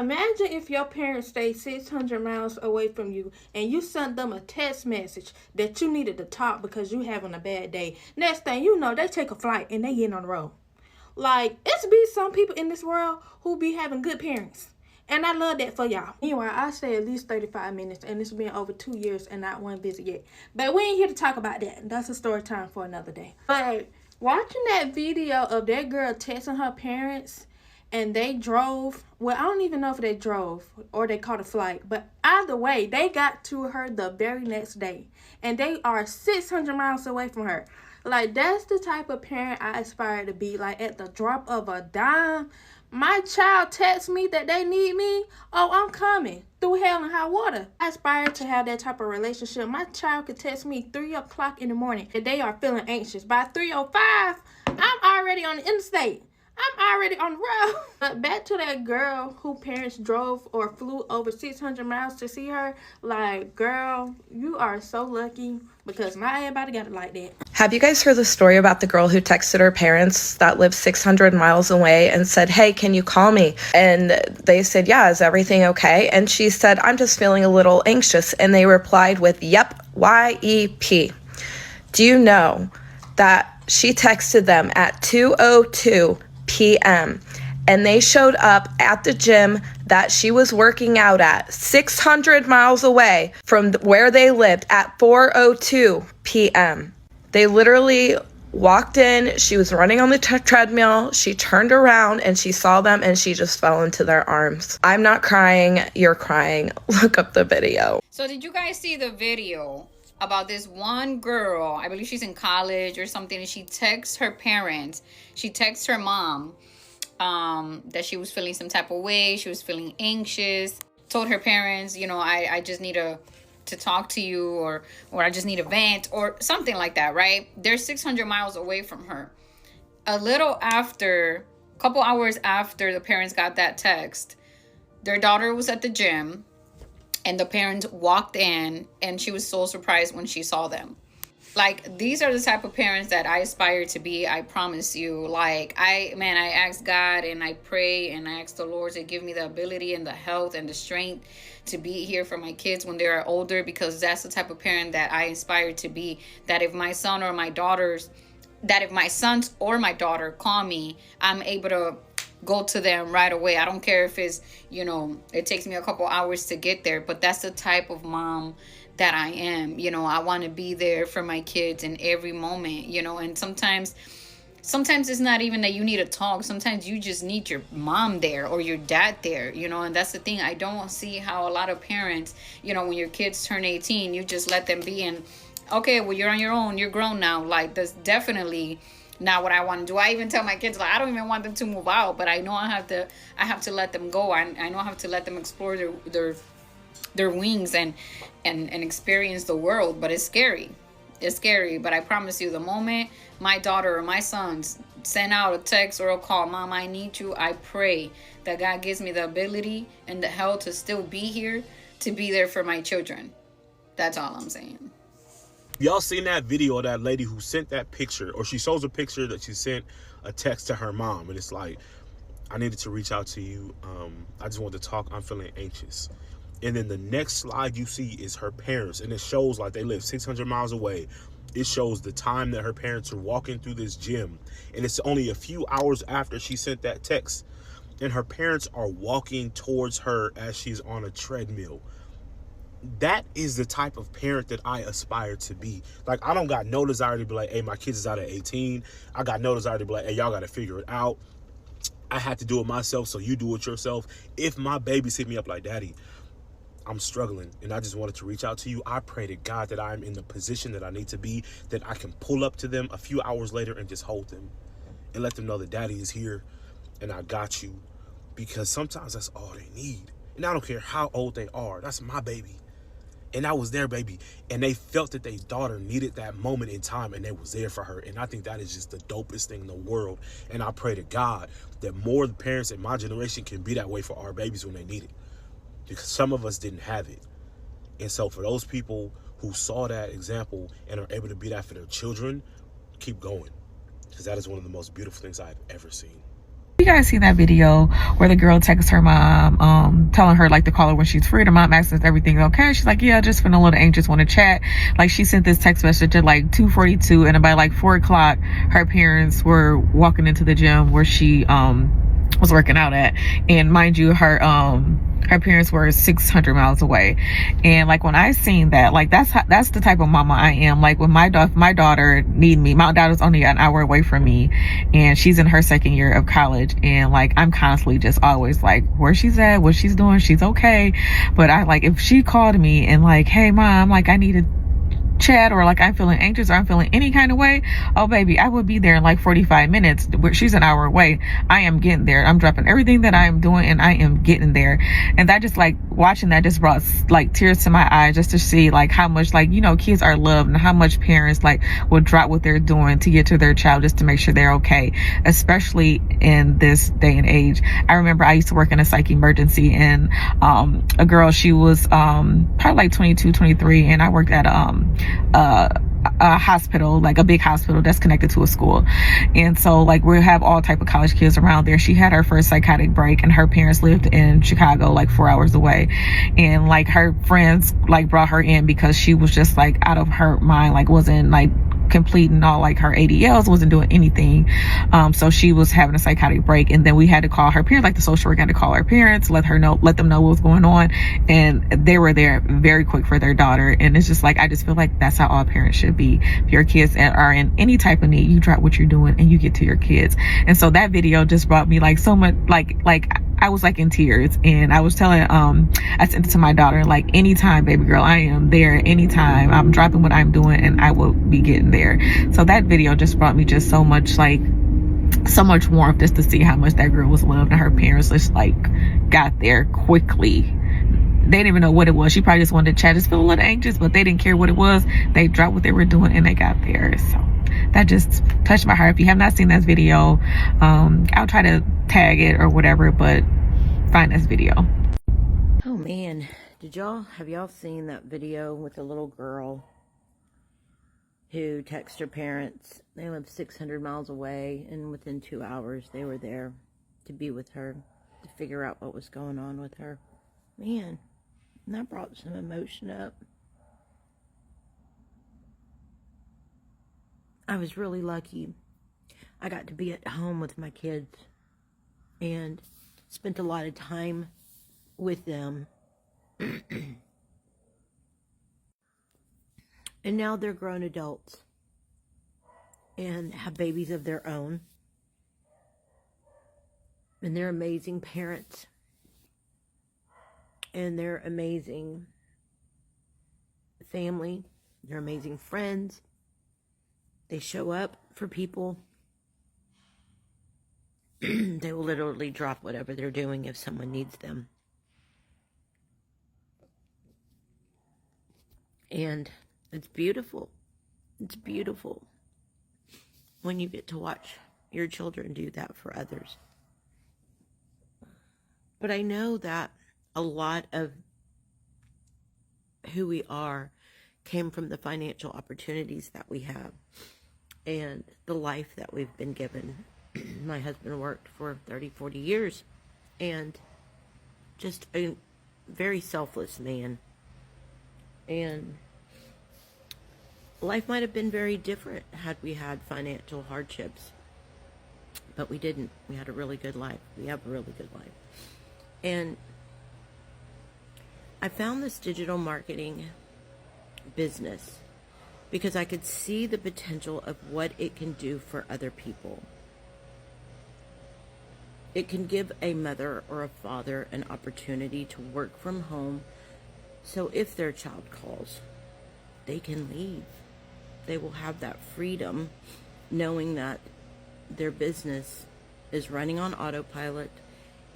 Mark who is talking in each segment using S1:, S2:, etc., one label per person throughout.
S1: imagine if your parents stayed 600 miles away from you and you sent them a text message that you needed to talk because you having a bad day. Next thing you know, they take a flight and they get on the road. Like, it's be some people in this world who be having good parents. And I love that for y'all. Anyway, I say at least 35 minutes, and it's been over 2 years and not one visit yet. But we ain't here to talk about that. That's a story time for another day. But watching that video of that girl texting her parents, and they drove, well, I don't even know if they drove or they caught a flight, but either way, they got to her the very next day. And they are 600 miles away from her. Like, that's the type of parent I aspire to be. Like, at the drop of a dime, my child texts me that they need me. Oh, I'm coming through hell and high water. I aspire to have that type of relationship. My child could text me 3 o'clock in the morning and they are feeling anxious. By 3:05, I'm already on the interstate. I'm already on the road. But back to that girl who parents drove or flew over 600 miles to see her. Like, girl, you are so lucky because not everybody got it like that.
S2: Have you guys heard the story about the girl who texted her parents that live 600 miles away and said, hey, can you call me? And they said, yeah, is everything okay? And she said, I'm just feeling a little anxious. And they replied with, yep, YEP. Do you know that she texted them at 2:02 p.m. and they showed up at the gym that she was working out at 600 miles away from where they lived at 4:02 p.m. They literally walked in, she was running on the treadmill, she turned around and she saw them and she just fell into their arms. I'm not crying, you're crying. Look up the video.
S3: So did you guys see the video about this one girl? I believe she's in college or something, and she texts her parents, she texts her mom that she was feeling some type of way, she was feeling anxious, told her parents, you know, I just need to talk to you, or I just need a vent or something like that, right? They're 600 miles away from her. A couple hours after the parents got that text, their daughter was at the gym and the parents walked in and she was so surprised when she saw them. Like, these are the type of parents that I aspire to be. I promise you. Like, I ask God and I pray and I ask the Lord to give me the ability and the health and the strength to be here for my kids when they are older, because that's the type of parent that I aspire to be. That if my sons or my daughter call me, I'm able to go to them right away. I don't care if it's, you know, it takes me a couple hours to get there, but that's the type of mom that I am. You know, I want to be there for my kids in every moment, you know. And sometimes it's not even that you need to talk. Sometimes you just need your mom there or your dad there, you know. And that's the thing. I don't see how a lot of parents, you know, when your kids turn 18, you just let them be and, okay, well, you're on your own, you're grown now. Like, that's definitely not what I want to do. I even tell my kids, like, I don't even want them to move out, but I know I have to let them go. I know I have to let them explore their wings and experience the world. But it's scary. But I promise you, the moment my daughter or my sons send out a text or a call, Mom, I need you, I pray that God gives me the ability and the health to still be here, to be there for my children. That's all I'm saying.
S4: Y'all seen that video of that lady who sent that picture, or she shows a picture that she sent a text to her mom, and it's like, I needed to reach out to you. I just want to talk. I'm feeling anxious. And then the next slide you see is her parents, and it shows like they live 600 miles away. It shows the time that her parents are walking through this gym, and it's only a few hours after she sent that text, and her parents are walking towards her as she's on a treadmill. That is the type of parent that I aspire to be. Like, I don't got no desire to be like, hey, my kids is out at 18. I got no desire to be like, hey, y'all got to figure it out. I had to do it myself, so you do it yourself. If my babies hit me up like, Daddy, I'm struggling and I just wanted to reach out to you, I pray to God that I'm in the position that I need to be, that I can pull up to them a few hours later and just hold them and let them know that Daddy is here and I got you. Because sometimes that's all they need. And I don't care how old they are. That's my baby. And that was their baby. And they felt that their daughter needed that moment in time, and they was there for her. And I think that is just the dopest thing in the world. And I pray to God that more of the parents in my generation can be that way for our babies when they need it. Because some of us didn't have it. And so for those people who saw that example and are able to be that for their children, keep going. Because that is one of the most beautiful things I've ever seen.
S5: guys seen that video where the girl texts her mom, telling her like to call her when she's free? The mom asks if everything's okay. She's like, yeah, just feeling a little anxious, want to chat. Like, she sent this text message at like 2:42, and by like 4 o'clock, her parents were walking into the gym where she was working out at. And mind you, her parents were 600 miles away. And like, when I seen that, like, that's the type of mama I am. Like, when my daughter need me, my daughter's only an hour away from me, and she's in her second year of college, and like, I'm constantly just always like, where she's at, what she's doing, she's okay. But I, like, if she called me and like, hey mom, like, I need to chat, or like I'm feeling anxious, or I'm feeling any kind of way, oh baby, I would be there in like 45 minutes. She's an hour away. I am getting there. I'm dropping everything that I am doing, and I am getting there. And that just, like, watching that just brought like tears to my eyes, just to see like how much, like, you know, kids are loved, and how much parents like will drop what they're doing to get to their child just to make sure they're okay, especially in this day and age. I remember I used to work in a psych emergency, and a girl, she was probably like 22, 23, and I worked at a hospital, like a big hospital that's connected to a school. And so like, we have all type of college kids around there. She had her first psychotic break, and her parents lived in Chicago, like 4 hours away. And like, her friends like brought her in because she was just like out of her mind, like wasn't like completing all like her ADLs, wasn't doing anything. So she was having a psychotic break, and then we had to call her parents, like the social worker had to call her parents, let them know what was going on, and they were there very quick for their daughter. And it's just like, I just feel like that's how all parents should be. If your kids are in any type of need, you drop what you're doing and you get to your kids. And so that video just brought me like so much, like I was like in tears, and I was telling, I sent it to my daughter, like, anytime, baby girl, I am there. Anytime, I'm dropping what I'm doing, and I will be getting there. So that video just brought me just so much, like, so much warmth, just to see how much that girl was loved, and her parents just like got there quickly. They didn't even know what it was. She probably just wanted to chat, just feel a little anxious, but they didn't care what it was. They dropped what they were doing, and they got there. So that just touched my heart. If you have not seen that video, I'll try to tag it or whatever, but find this video.
S6: Oh man, have y'all seen that video with the little girl who texted her parents? They live 600 miles away, and within 2 hours they were there to be with her, to figure out what was going on with her. Man, that brought some emotion up. I was really lucky. I got to be at home with my kids and spent a lot of time with them. And now they're grown adults and have babies of their own. And they're amazing parents. And they're amazing family. They're amazing friends. They show up for people. They will literally drop whatever they're doing if someone needs them. And it's beautiful. It's beautiful when you get to watch your children do that for others. But I know that a lot of who we are came from the financial opportunities that we have and the life that we've been given. My husband worked for 30, 40 years, and just a very selfless man. And life might have been very different had we had financial hardships, but we didn't. We had a really good life. We have a really good life. And I found this digital marketing business because I could see the potential of what it can do for other people. It can give a mother or a father an opportunity to work from home, so if their child calls, they can leave. They will have that freedom, knowing that their business is running on autopilot,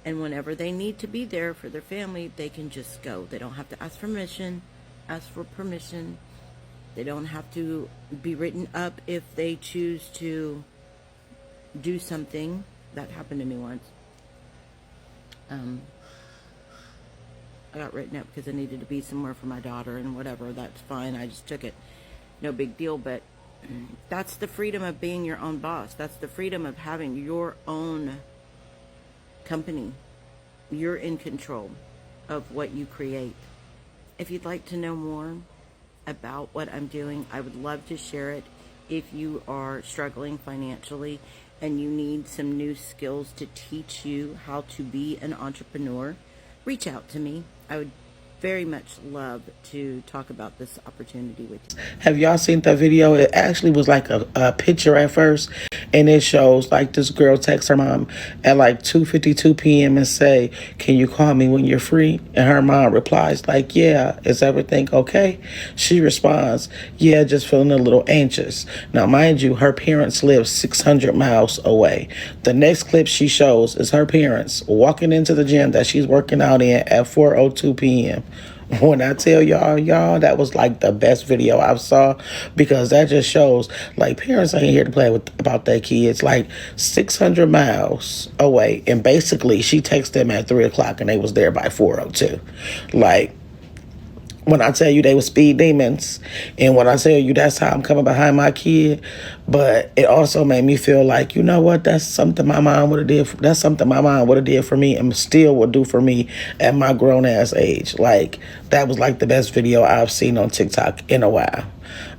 S6: and whenever they need to be there for their family, they can just go. They don't have to ask for permission. They don't have to be written up if they choose to do something. That happened to me once. I got written up because I needed to be somewhere for my daughter, and whatever, that's fine. I just took it. No big deal. But that's the freedom of being your own boss. That's the freedom of having your own company. You're in control of what you create. If you'd like to know more about what I'm doing, I would love to share it. If you are struggling financially and you need some new skills to teach you how to be an entrepreneur, reach out to me. I would very much love to talk about this opportunity with you.
S7: Have y'all seen that video? It actually was like a picture at first, and it shows like this girl texts her mom at like 2:52 p.m. and say, "Can you call me when you're free?" And her mom replies like, "Yeah, is everything okay?" She responds, "Yeah, just feeling a little anxious." Now, mind you, her parents live 600 miles away. The next clip she shows is her parents walking into the gym that she's working out in at 4:02 p.m. When I tell y'all, that was like the best video I've saw, because that just shows like parents ain't here to play with about their kids. Like 600 miles away, and basically she texted them at 3 o'clock and they was there by 4:02. Like, when I tell you they were speed demons, and when I tell you that's how I'm coming behind my kid, but it also made me feel like, you know what, that's something my mom would have did. That's something my mom would have did for me, and still would do for me at my grown ass age. Like, that was like the best video I've seen on TikTok in a while.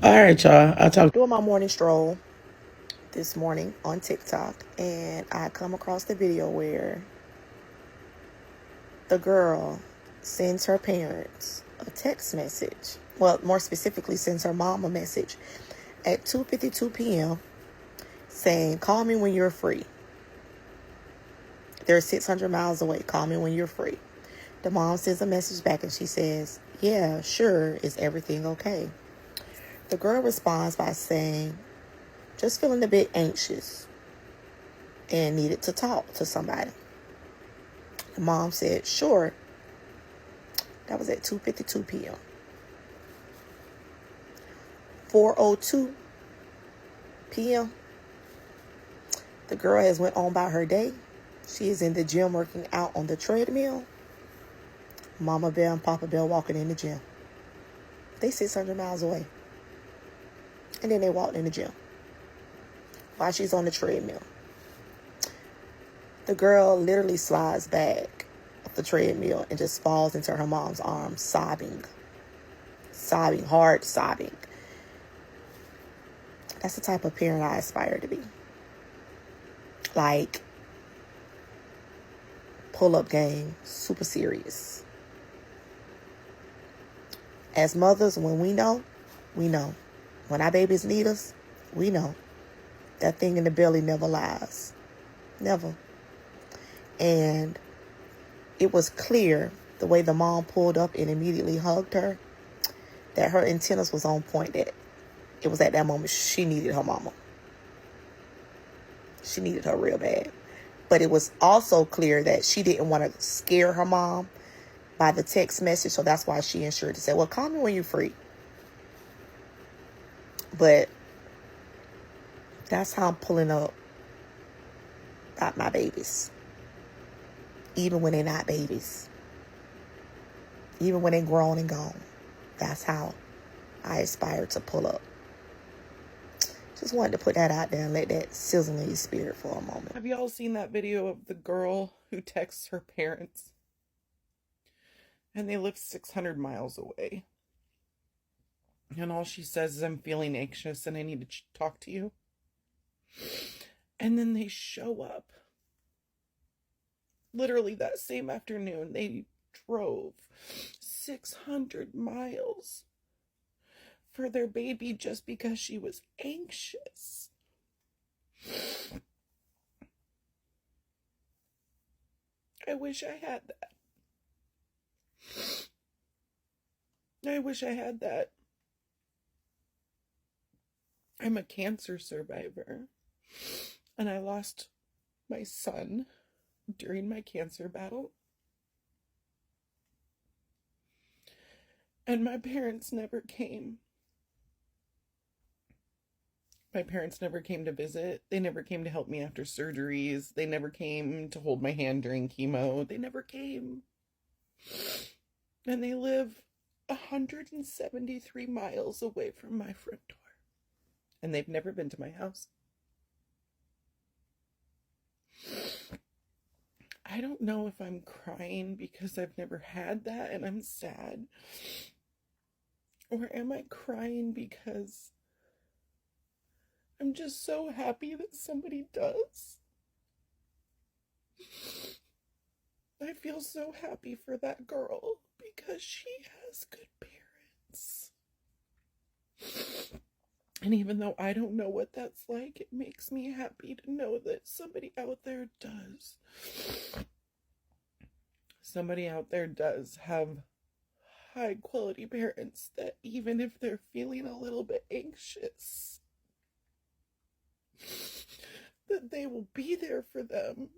S7: All right, y'all. I'll talk.
S8: Doing my morning stroll this morning on TikTok, and I come across the video where the girl sends her parents a text message. Well, more specifically, sends her mom a message at 2:52 p.m. saying, "Call me when you're free. They're 600 miles away. Call me when you're free." The mom sends a message back and she says, "Yeah, sure. Is everything okay?" The girl responds by saying, "Just feeling a bit anxious and needed to talk to somebody." The mom said, "Sure." That was at 2:52 p.m. 4:02 p.m. The girl has went on by her day. She is in the gym working out on the treadmill. Mama Bear and Papa Bear walking in the gym. They 600 miles away. And then they walked in the gym while she's on the treadmill. The girl literally slides back off the treadmill and just falls into her mom's arms, sobbing. Sobbing, hard sobbing. That's the type of parent I aspire to be. Like, pull-up game, super serious. As mothers, when we know, we know. When our babies need us, we know. That thing in the belly never lies. Never. And it was clear, the way the mom pulled up and immediately hugged her, that her antennas was on point, that it was at that moment she needed her mama. She needed her real bad. But it was also clear that she didn't want to scare her mom by the text message, so that's why she ensured to say, "Well, call me when you're free." But that's how I'm pulling up about my babies. Even when they're not babies. Even when they're grown and gone. That's how I aspire to pull up. Just wanted to put that out there and let that sizzle in your spirit for a moment.
S9: Have y'all seen that video of the girl who texts her parents? And they live 600 miles away. And all she says is, "I'm feeling anxious and I need to talk to you." And then they show up. Literally that same afternoon, they drove 600 miles for their baby just because she was anxious. I wish I had that. I wish I had that. I'm a cancer survivor, and I lost my son during my cancer battle. And my parents never came. My parents never came to visit. They never came to help me after surgeries. They never came to hold my hand during chemo. They never came. And they live 173 miles away from my front door. And they've never been to my house. I don't know if I'm crying because I've never had that and I'm sad, or am I crying because I'm just so happy that somebody does. I feel so happy for that girl because she has good parents. And even though I don't know what that's like, it makes me happy to know that somebody out there does. Somebody out there does have high quality parents that even if they're feeling a little bit anxious, that they will be there for them.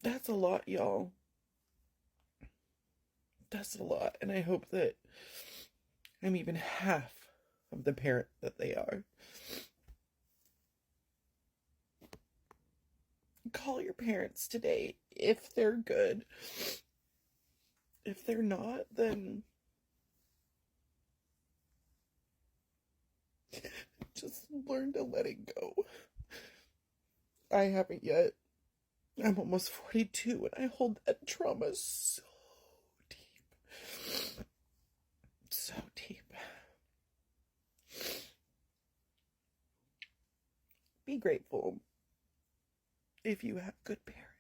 S9: That's a lot, y'all. That's a lot, and I hope that I'm even half of the parent that they are. Call your parents today if they're good. If they're not, then just learn to let it go. I haven't yet. I'm almost 42 and I hold that trauma so deep. So deep. Be grateful if you have good parents.